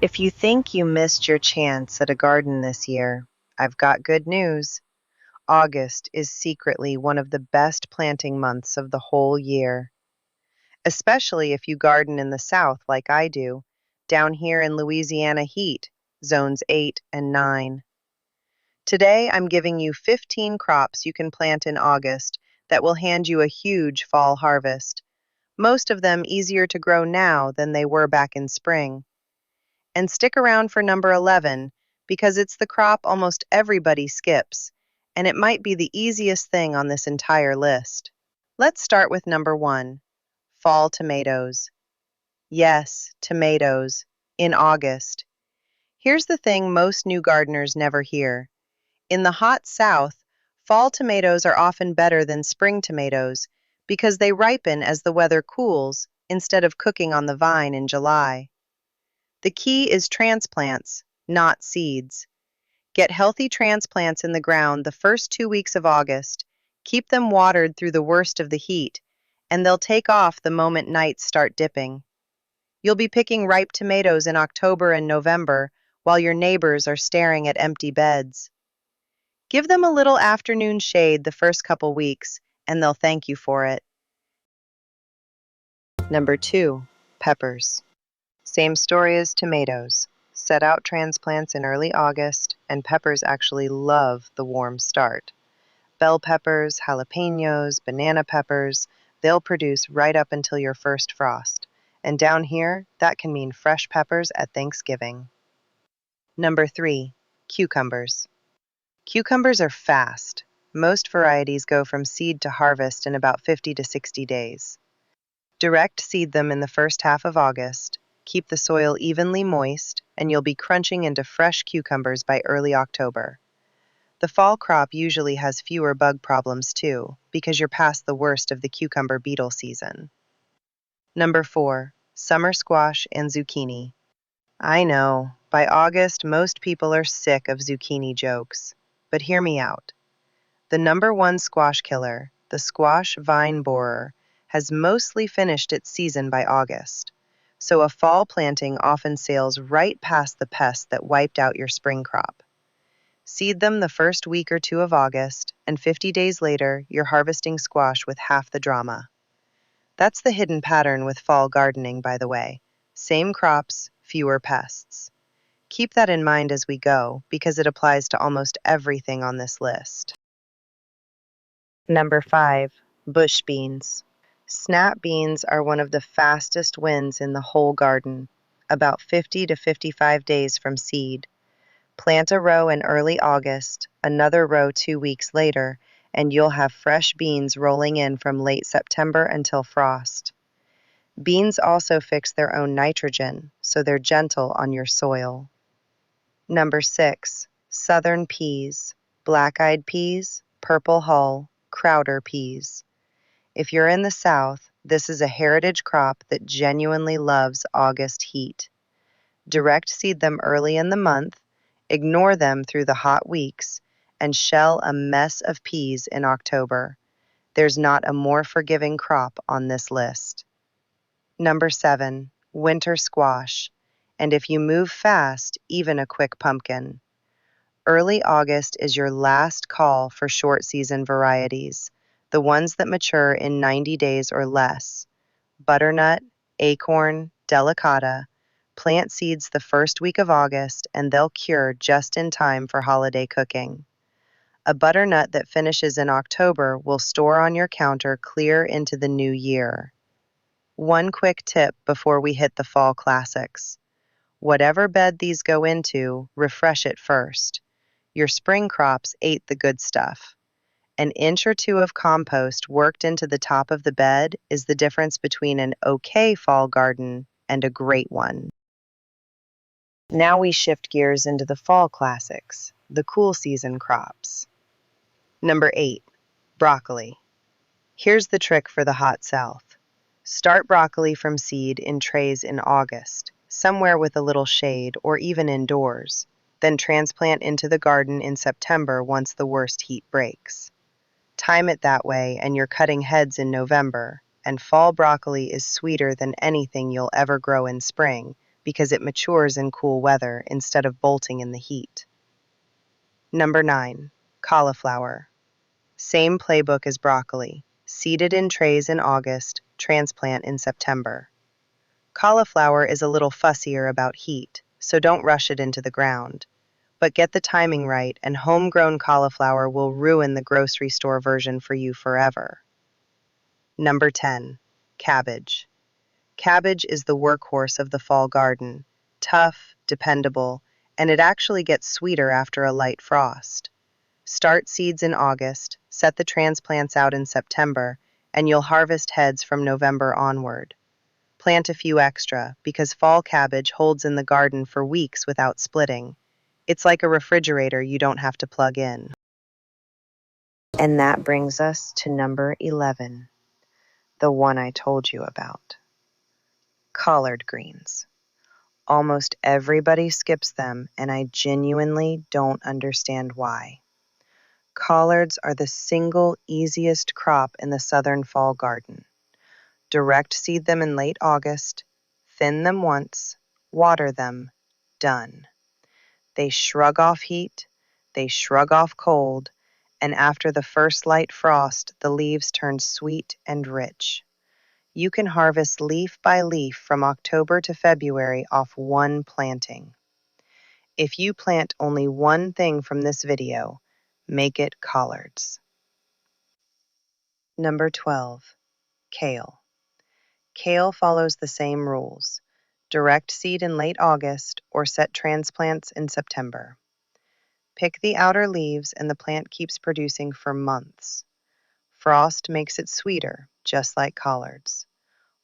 If you think you missed your chance at a garden this year, I've got good news. August is secretly one of the best planting months of the whole year, especially if you garden in the South like I do, down here in Louisiana heat, zones 8 and 9. Today, I'm giving you 15 crops you can plant in August that will hand you a huge fall harvest, most of them easier to grow now than they were back in spring. And stick around for number 11 because it's the crop almost everybody skips, and it might be the easiest thing on this entire list. Let's start with number 1, fall tomatoes. Yes, tomatoes, in August. Here's the thing most new gardeners never hear. In the hot South, fall tomatoes are often better than spring tomatoes because they ripen as the weather cools instead of cooking on the vine in July. The key is transplants, not seeds. Get healthy transplants in the ground the first 2 weeks of August, keep them watered through the worst of the heat, and they'll take off the moment nights start dipping. You'll be picking ripe tomatoes in October and November while your neighbors are staring at empty beds. Give them a little afternoon shade the first couple weeks, and they'll thank you for it. Number 2, peppers. Same story as tomatoes. Set out transplants in early August, and peppers actually love the warm start. Bell peppers, jalapenos, banana peppers, they'll produce right up until your first frost. And down here, that can mean fresh peppers at Thanksgiving. Number 3, cucumbers. Cucumbers are fast. Most varieties go from seed to harvest in about 50 to 60 days. Direct seed them in the first half of August. Keep the soil evenly moist, and you'll be crunching into fresh cucumbers by early October. The fall crop usually has fewer bug problems too, because you're past the worst of the cucumber beetle season. Number 4, summer squash and zucchini. I know, by August most people are sick of zucchini jokes, but hear me out. The number 1 squash killer, the squash vine borer, has mostly finished its season by August. So a fall planting often sails right past the pest that wiped out your spring crop. Seed them the first week or 2 of August, and 50 days later, you're harvesting squash with half the drama. That's the hidden pattern with fall gardening, by the way. Same crops, fewer pests. Keep that in mind as we go, because it applies to almost everything on this list. Number 5, bush beans. Snap beans are one of the fastest wins in the whole garden, about 50 to 55 days from seed. Plant a row in early August, another row 2 weeks later, and you'll have fresh beans rolling in from late September until frost. Beans also fix their own nitrogen, so they're gentle on your soil. Number 6, southern peas, black-eyed peas, purple hull, Crowder peas. If you're in the South, this is a heritage crop that genuinely loves August heat. Direct seed them early in the month, ignore them through the hot weeks, and shell a mess of peas in October. There's not a more forgiving crop on this list. Number 7, winter squash, and if you move fast, even a quick pumpkin. Early August is your last call for short season varieties, the ones that mature in 90 days or less. Butternut, acorn, delicata. Plant seeds the first week of August and they'll cure just in time for holiday cooking. A butternut that finishes in October will store on your counter clear into the new year. One quick tip before we hit the fall classics. Whatever bed these go into, refresh it first. Your spring crops ate the good stuff. An inch or 2 of compost worked into the top of the bed is the difference between an okay fall garden and a great one. Now we shift gears into the fall classics, the cool season crops. Number 8, broccoli. Here's the trick for the hot South. Start broccoli from seed in trays in August, somewhere with a little shade or even indoors. Then transplant into the garden in September once the worst heat breaks. Time it that way and you're cutting heads in November, and fall broccoli is sweeter than anything you'll ever grow in spring, because it matures in cool weather instead of bolting in the heat. Number 9. Cauliflower. Same playbook as broccoli. Seeded in trays in August, transplant in September. Cauliflower is a little fussier about heat, so don't rush it into the ground. But get the timing right, and homegrown cauliflower will ruin the grocery store version for you forever. Number 10. Cabbage. Cabbage is the workhorse of the fall garden. Tough, dependable, and it actually gets sweeter after a light frost. Start seeds in August, set the transplants out in September, and you'll harvest heads from November onward. Plant a few extra, because fall cabbage holds in the garden for weeks without splitting. It's like a refrigerator you don't have to plug in. And that brings us to number 11, the one I told you about. Collard greens. Almost everybody skips them, and I genuinely don't understand why. Collards are the single easiest crop in the southern fall garden. Direct seed them in late August, thin them once, water them, done. They shrug off heat, they shrug off cold, and after the first light frost, the leaves turn sweet and rich. You can harvest leaf by leaf from October to February off one planting. If you plant only one thing from this video, make it collards. Number 12. Kale. Kale follows the same rules. Direct seed in late August or set transplants in September. Pick the outer leaves and the plant keeps producing for months. Frost makes it sweeter, just like collards.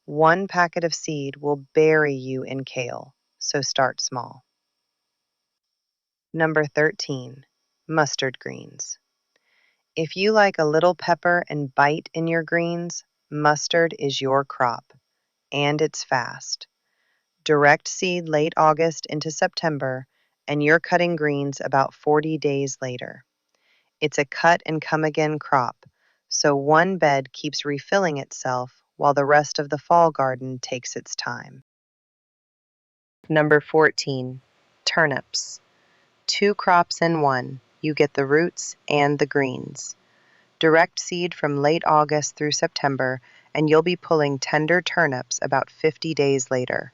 One packet of seed will bury you in kale, so start small. Number 13. Mustard greens. If you like a little pepper and bite in your greens, mustard is your crop, and it's fast. Direct seed late August into September, and you're cutting greens about 40 days later. It's a cut and come again crop, so one bed keeps refilling itself while the rest of the fall garden takes its time. Number 14. Turnips. 2 crops in one. You get the roots and the greens. Direct seed from late August through September, and you'll be pulling tender turnips about 50 days later.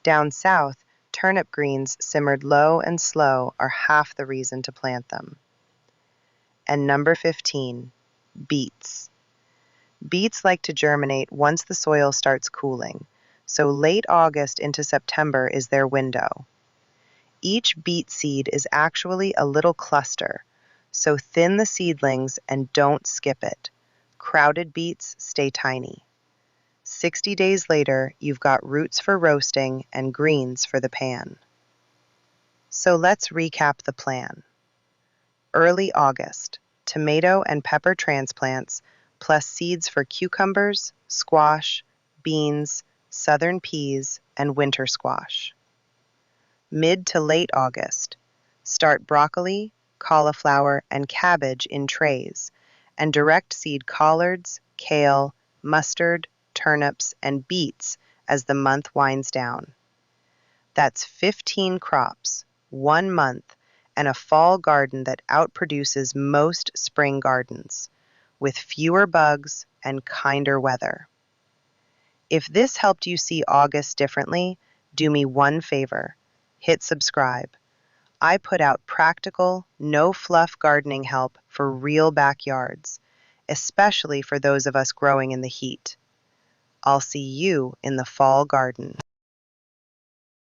Down south, turnip greens simmered low and slow are half the reason to plant them. And number 15, beets. Beets like to germinate once the soil starts cooling, so late August into September is their window. Each beet seed is actually a little cluster, so thin the seedlings and don't skip it. Crowded beets stay tiny. 60 days later, you've got roots for roasting and greens for the pan. So let's recap the plan. Early August, tomato and pepper transplants, plus seeds for cucumbers, squash, beans, southern peas, and winter squash. Mid to late August, start broccoli, cauliflower, and cabbage in trays, and direct seed collards, kale, mustard, turnips, and beets as the month winds down. That's 15 crops, 1 month, and a fall garden that outproduces most spring gardens, with fewer bugs and kinder weather. If this helped you see August differently, do me one favor. Hit subscribe. I put out practical, no-fluff gardening help for real backyards, especially for those of us growing in the heat. I'll see you in the fall garden.